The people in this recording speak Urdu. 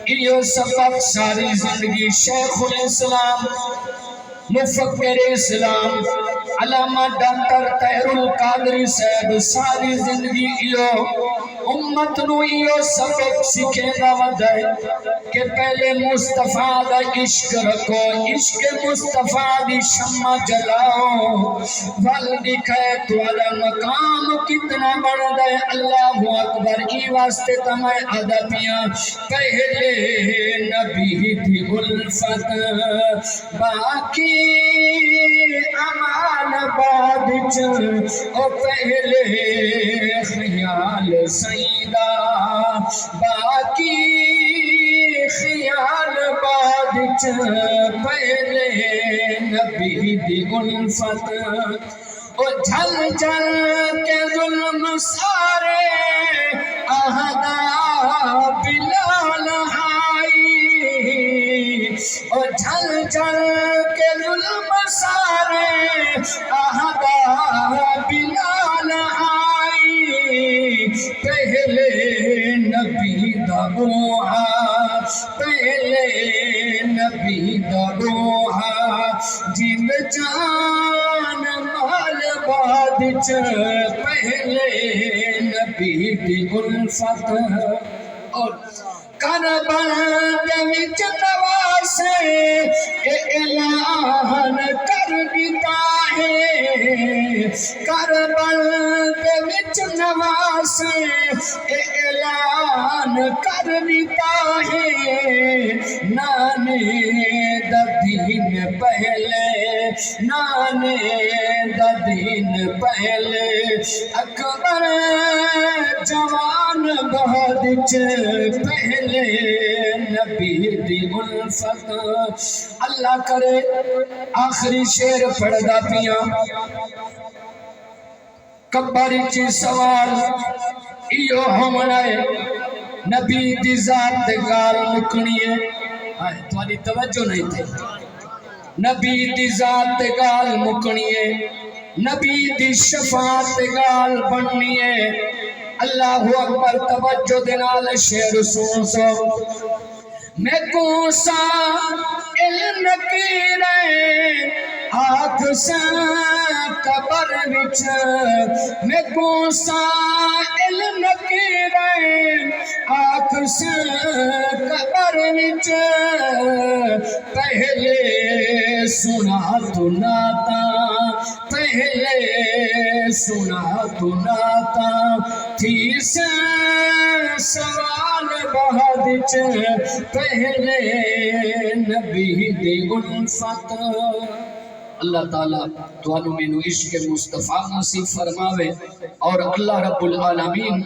یہ سبق ساری زندگی شیخ الاسلام مفکر اسلام علامہ ڈاکٹر طاہر القادری صاحب ساری زندگی امت نو سبق سکھینا ودائے کہ پہلے مصطفیٰ دا عشق رکھو، عشق مصطفیٰ دی شمع جلاؤ، ول دکھائے توالا مقام کتنا بڑھ دے۔ اللہ اکبر ای واسطے تمہیں ادبیاں پہلے نبی دی الفت باقی امان بعد او پہلے خیال سیدہ باقی خیال بعد پہلے نبی دی الفت او جھل جھل کے ظلم سارے اہدا بلال آئی، او جھل جھل کے ظلم سارے اہدا بلال آئی، پہلے نبی دا روحا پہلے نبی دا روحا جن جان مال بعد پہلے نبی دی الفت اور کربل دے وچ نواسے اعلان کر دیتا ہے، کربل دے وچ نواسے اعلان کر دیتا ہے، نانے دا دین پہلے نانے دا دین پہلے اکبر جوان بہت پہلے نبی دی الفت۔ اللہ کرے آخری شعر پڑھدا پیاں کباری چی سوال ایو ہونا ہے، نبی دی ذات دے گال مکنی ہے، تمہاری توجہ نہیں تھی، نبی دی ذات دے گال مکنی ہے، نبی دی شفاعت دے گال بننی ہے۔ اللہ اکبر توجہ دنال شعر سن سو، میں کوسا علم کی رہے آنکھ سے قبر وچ، میں کوسا علم کی رہے آنکھ سے قبر وچ، پہلے سنا تو ناتا پہلے سنا تو ناتا تھی سے سوال بہت پہلے نبی دی الفت۔ اللہ تعالیٰ تو انہوں میں عشق مصطفیٰ نصیب فرماوے، اور اللہ رب العالمین